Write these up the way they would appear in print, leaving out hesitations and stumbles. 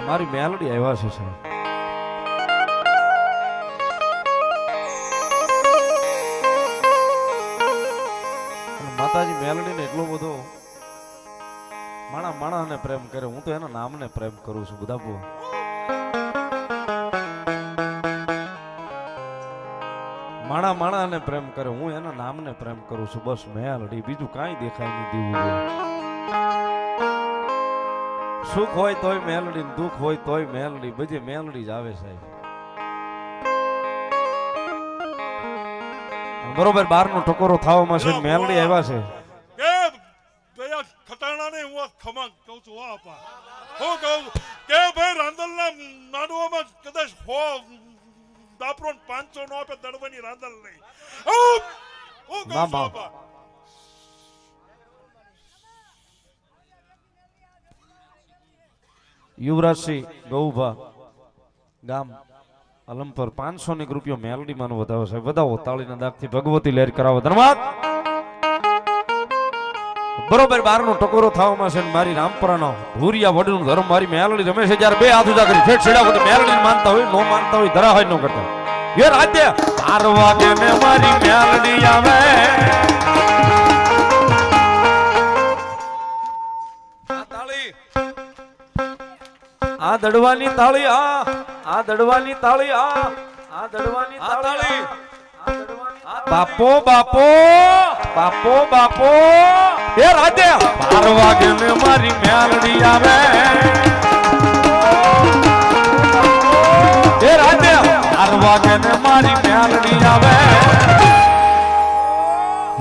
મારી મેલડી આવ્યા છે સાહેબ. માતાજી મેલડીને એટલો બધો માણાને પ્રેમ કરે, હું તો એના નામને પ્રેમ કરું છું. બધા બહુ માણાને પ્રેમ કરે, હું એના નામને પ્રેમ કરું છું. બસ મેલડી, બીજું કાંઈ દેખાય નહીં દીવું. સુખ હોય તોય મેલડી, દુઃખ હોય તોય મેલડી, બધી મેલડી જ આવે સાહેબ. બરોબર 12 નો ટકોરો થવામાં છે, મેલડી આવ્યા છે. ખટાણાને હું ખમા કહું છું. હું કહું છું કે ભાઈ રાંદલના નાડવામાં કદાચ હો દાપરો 500 નો આપે દડવાની રાંદલ નહીં. હું કહું છું આપા યુવરાજસિંહ ગૌભા ગામ અલમપર 500 રૂપિયો મેલડી માનો વધાવો સાહેબ. વધાવો તાળીના દાગથી ભગવતી લહેર કરાવો. ધન્યવાદ. બરોબર 12 નો ટકોરો થવામાં છે. મારી રામપરાનો ભૂરિયા વડનું ધર્મ મારી મેલડી રમે છે. જ્યારે બે હાથ ઉજા કરી ઠેઠ છેડા સુધી મેલડી માનતા હોય, નો માનતા હોય, ધરા હોય, નો કરતા યે રાજ્ય 12 વાગે મે મારી મેલડી આવે. આ દડવાની તાળી, આ દડવાની તાળી, આ દડવાની તાળી. બાપો બાપો બાપો બાપો એ રાજે 12 વાગે મે મારી મેલડી આવે. એ રાજે 12 વાગે મે મારી મેલડી આવે.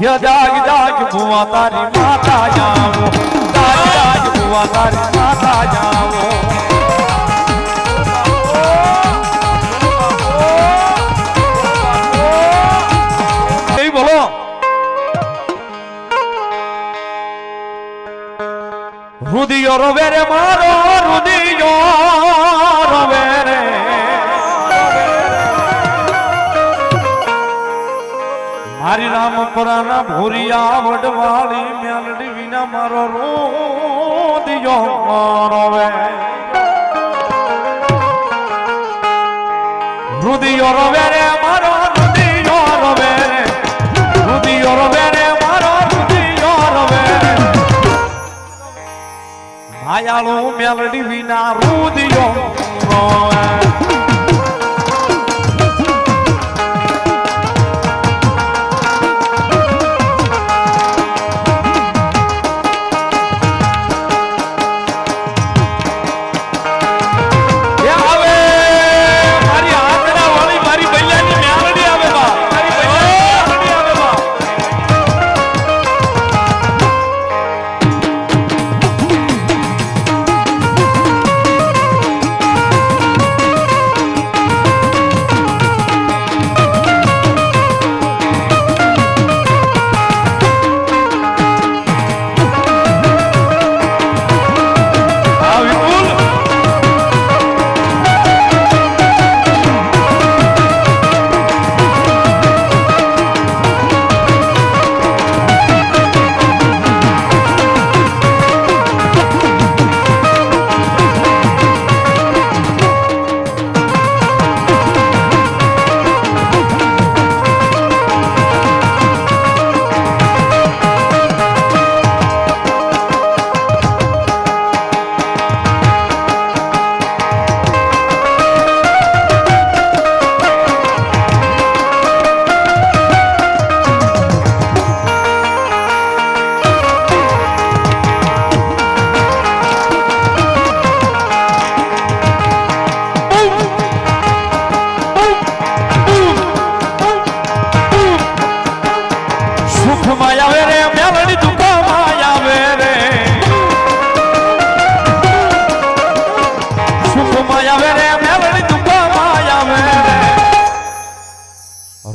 ય જાગ જાગ ભુવા તારી માતા જાવો, જાગ જાગ ભુવા તારી માતા જાવો. બોલો રુદિયો રોવે રે મારો રુદિયો રોવે રે. મારી રામપરાના ભૂરિયા વડવાળી મેલડી વિના મારો રુદિયો રોવે. રુદિયો રોવે રે મારો રુદિયો રોવે રે. રુદિયો રોવે રે મારો રુદિયો રોવે રે. માયાળુ મેલડી વિના રુદિયો રોવે.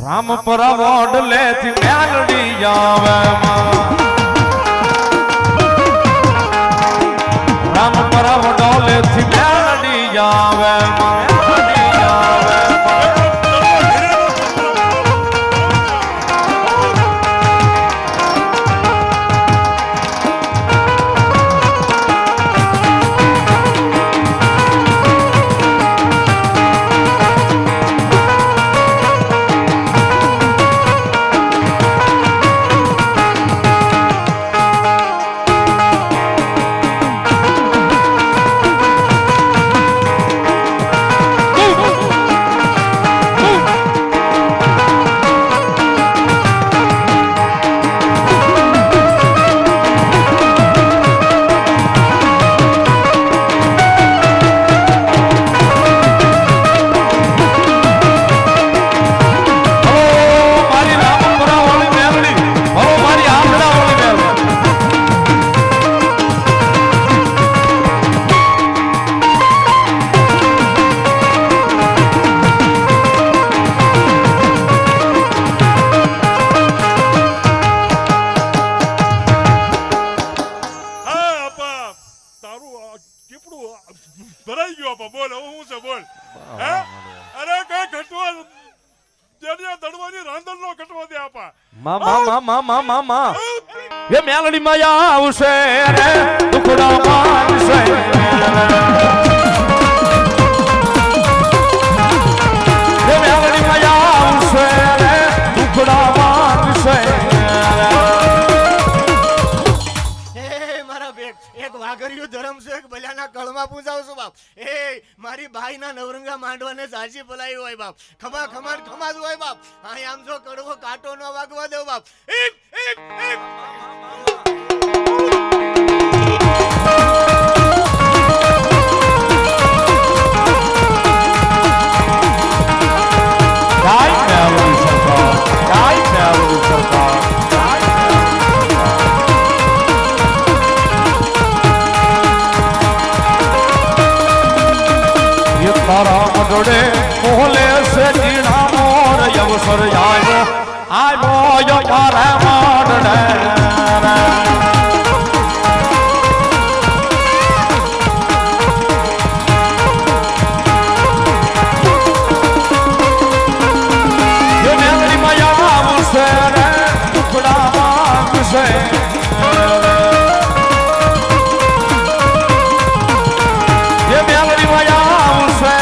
રામપરા વડલે થી મેલડી આવે. રામપરા વડલે થી મેલડી આવે. ધરાઈ ગયો આપા બોલ હવે હું છે બોલ હે અરે કઈ ઘટવા જેની દડવાની રાંધલ નો ઘટવા દે આપા મા એ મેલડી માયા આવશે રે દુખડા માનશે એ મેલડી માયા આવશે રે દુખડા માનશે એક વાઘરિયું ધર્મ છે એક ભલ્યાના કળમાં પૂજાવ છું બાપ એ મારી ભાઈના નવરંગા માંડવાને સાચી પલાઈ હોય બાપ ખમા ખમાડ ખમાજ હોય બાપ અહીં આમ જો કડવો કાંટો ન વાગવા દેવ બાપ જોડે મોહલે સે જીણા મોર અવસર આવ્યો મારા માંડને એ મેલડી માયા આવશે રે ટુકડા માંગશે એ મેલડી માયા આવશે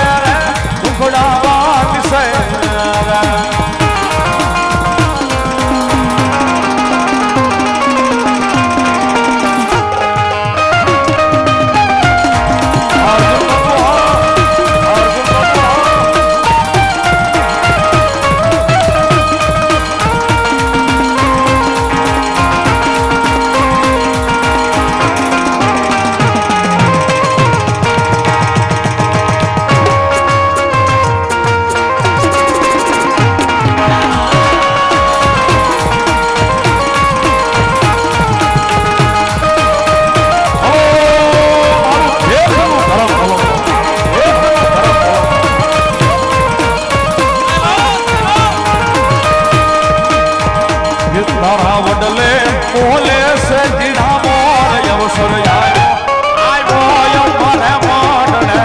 વડલે મોલે સે જીણા મોર અવસર આવ્યો મારા માંડને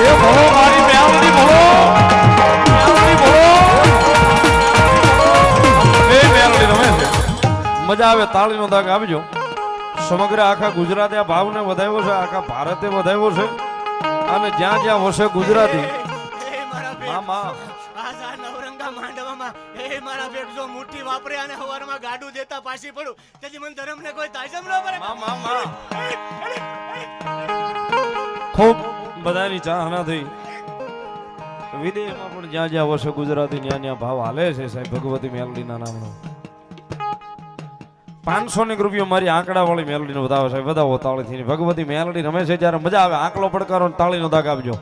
એ બોલો મારી મેલડી બોલો એ મેલડી રમે છે મજા આવે તાળીનો દાગ આપજો સમગ્ર આખા ગુજરાતે આ ભાવને વધાવ્યો છે આખા ભારતે વધાવ્યો છે અને જ્યાં જ્યાં વસે ગુજરાતી નવરંગા માંડવામાં એ મારા બેગ જો મુઠ્ઠી વાપરે અને હવારમાં ગાડું દેતા પાછી પડું તેથી મને ધર્મને કોઈ તાજમ ન પડે ખૂબ બધાની ચાહના થઈ વિદેશમાં પણ જ્યાં જ્યાં વસે ગુજરાતી ત્યાં ત્યાં ભાવ હાલે છે સાહેબ ભગવતી મેલડીના નામનો 500 રૂપિયા મારી આંકડા વાળી મેલડી નો વધાવો છે વધાવો તાળીથી ભગવતી મેલડી રમે છે જ્યારે મજા આવે આંકડો પડકારો તાળીનો દાગ આપજો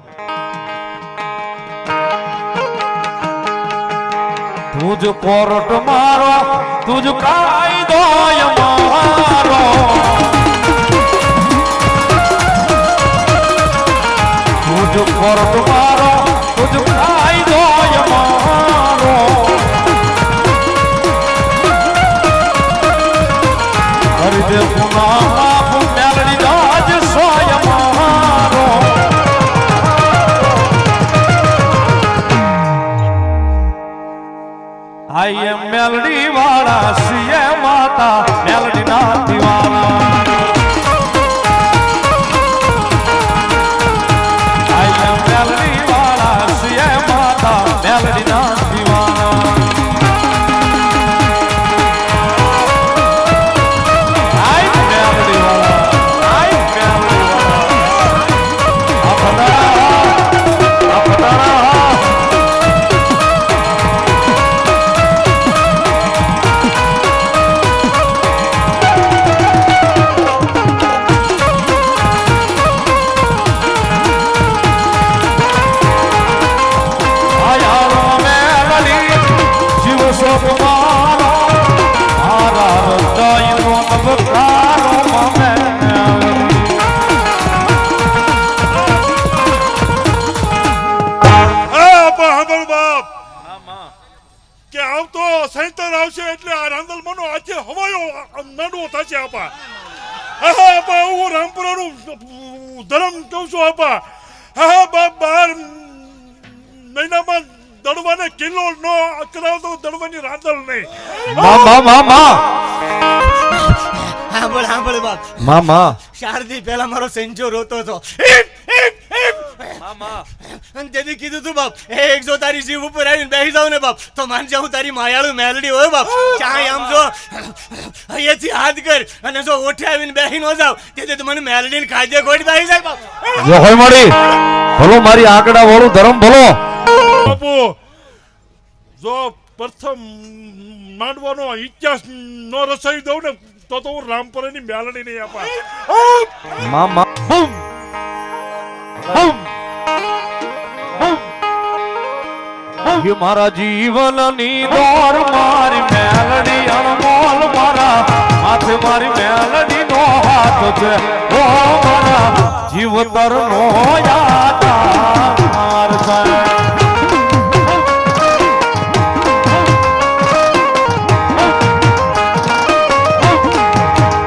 તુજ કોરટ મારો તુજ કાયદો મારો તુજ કોરટ મારો તુજ કાયદો મારો હરિદે પુના મેલડી રાજ સોય મારો આઈ એમ મેલડી વાળા સીએ માતા મેલડી ના દીવાના આઈ એમ મેલડી વાળા સીએ માતા મેલડી ના દીવાના આવશે એટલે આ રાંદલ મનો આજે હવાયો નાડવો થશે આપા. હા આપા હું રામપુરાનું ધર્મ કહું છું આપા. હા બાપ 12 મહિનામાં દડવાને કિલ્લો નો કરાવતો દડવાની રાંદલ નહીં. સાંભળ બાપ. મામા 4 દી પહેલા મારો સંજો રોતો હતો. અને તેથી કીધું તું બાપ, એક જો તારી જીવ ઉપર આવીને બેસી જાવ ને બાપ, તો માનજે હું તારી માયાળુ મેલડી હોય બાપ. ચાહે આમ જો અહીંયાથી હાથ કર અને જો ઓઠે આવીને બેસી ન જાવ, તેથી તો મને મેલડીને ખાધે ગોળી બેસી જાય બાપ. જો હોય મળી ભલો મારી આંકડા વાળું ધર્મ ભલો. બાપુ જો પ્રથમ માંડવાનો ઇતિહાસ નો રસાઈ દઉં ને તો હું રામપુરાની મેલડી નહીં આપા. મામા બૂમ બૂમ બૂમ મારા જીવનની દોર મારી મેલડી અણમોલ મારા માથે મારી મેલડી નો હાથ છે ઓ મારા જીવતર નો યાદાર છે.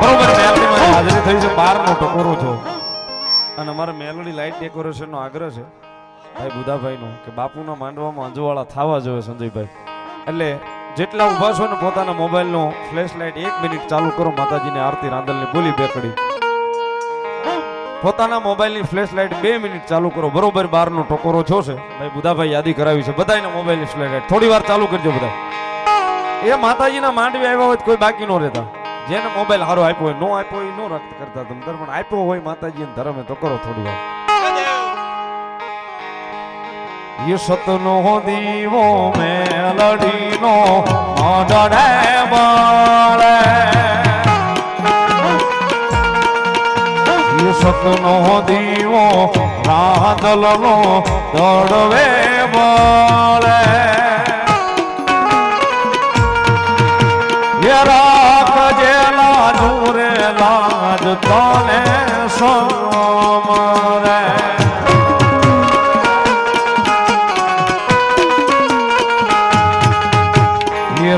બરોબર મેલડી મારી હાજરી થઈ છે 12 નો ટકોરો છો અને અમારે મેલડી લાઇટ ડેકોરેશન નો આગ્રહ છે ભાઈ બુધાભાઈ નો કે બાપુના માંડવામાં અંજવાળા થવા જોઈએ સંજયભાઈ. એટલે જેટલા ઊભા છો ને પોતાના મોબાઈલ નો ફ્લેશ લાઇટ 1 મિનિટ ચાલુ કરો, માતાજીની આરતી રાંદલની બોલી બેકડી. પોતાના મોબાઈલ ની ફ્લેશ લાઇટ 2 મિનિટ ચાલુ કરો. બરોબર 12 નો ટકોરો છો છે ભાઈ બુધાભાઈ યાદી કરાવી છે. બધાના મોબાઈલ ની ફ્લેશ લાઇટ થોડી વાર ચાલુ કરજો બધા. એ માતાજીના માંડવી આવ્યા હોય કોઈ બાકી નો રહેતા. જેને મોબાઈલ હારો આપ્યો હોય નો આપ્યો હોય નો રક્ત કરતા તમ પણ આપ્યો હોય માતાજીને ધર્મે તો કરો થોડી વાર. ये सतनो दीवो मेलडीनो मडड़े बाळे ये सतनो दीवो रांदलनो दड़वे बाळे ये राखजे लाजूरे लाज तने सोमरे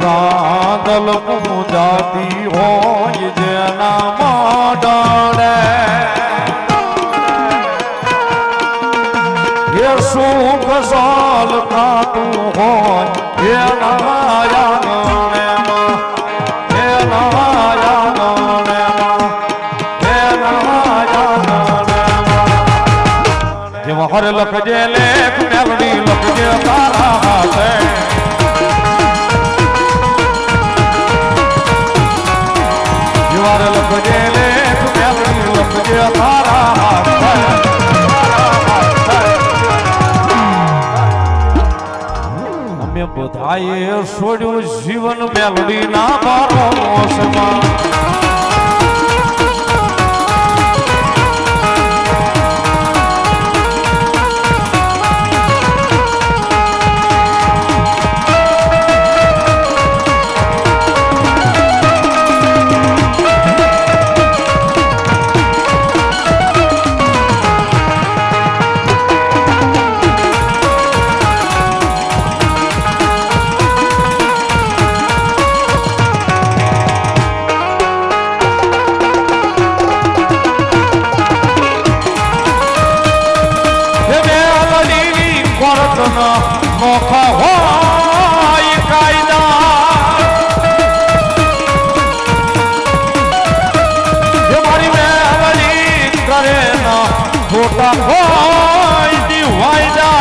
रांदल पूजाती होय जेना माडड़े ये सुख साल खातू होय एना यागणे मां एना यागणे मां एना यागणे मां जेवा हर लखजे लेख मेलडी लखजे तारा हाथे जीवार लखजे लेख मेलडी लखजे तारा हाथे અમે બધાએ છોડ્યું જીવન મેલડી ના ભરોસમાં નોખા હોય કાયદા જે મારી મેલડી કરે ના ખોટા હોય દિવાયદા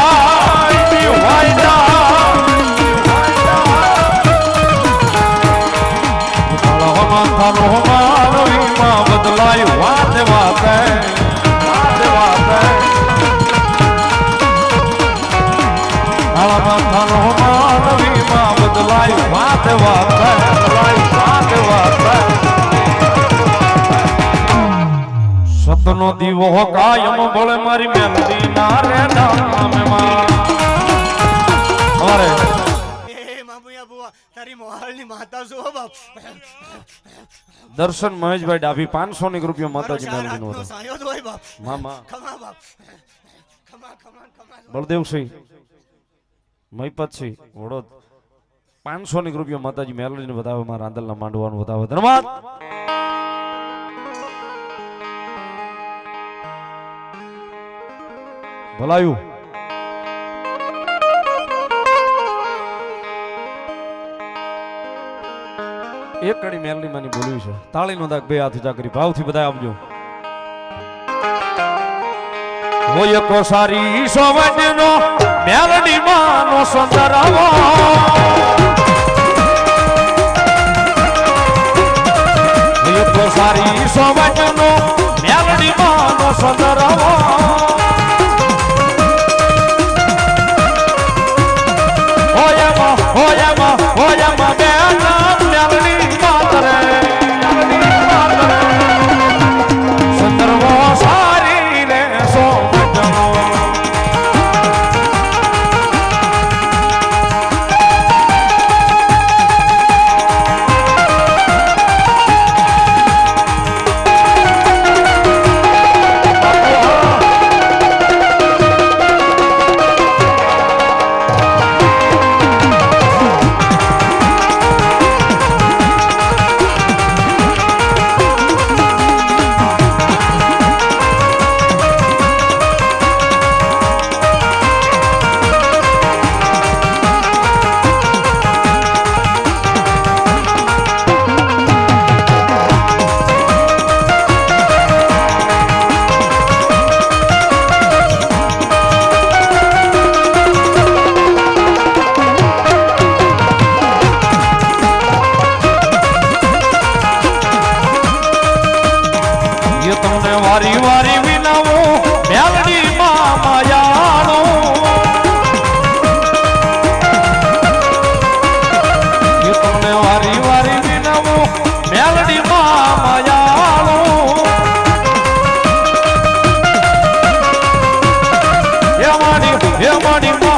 માનવીમાં બદલાય વાતે વાતે માનવીમાં બદલાય વાતે સતનો દીવો કાયમ બળે મારી મેલડી ના રે નામમાં અરે તારી મોહાલની માતા છો બાપ. દર્શન મહેશભાઈ ડાભી 500 ની રૂપિયા માતાજી મેલડી નો સાયો જ હોય બાપ. મામા ખમા બાપ ખમા બળદેવસિંહ મહીપતસિંહ વડોદ 500 રૂપિયા માતાજી મેલડીને બતાવે મારા રાંદલના માંડવાનું બતાવે ધન્યવાદ ભલાયું એક કડી મેલડી માની બોલવી છે તાળીનો દાગ બે હાથ ઊંચા કરી ભાવથી બધા આપજો હોય કો સારી સોવડનો મેલડી માનો સુંદરવો હોય કો સારી સોવડનો મેલડી માનો સુંદરવો હોયા માં બેના મેલડી માતરે સુંદરવો સારી રે સોવડનો વારી વારી વિનાવો મેલડી માં માયાળો તમને વારી વારી વિનાવો મેલડી માં માયાળો હે માડી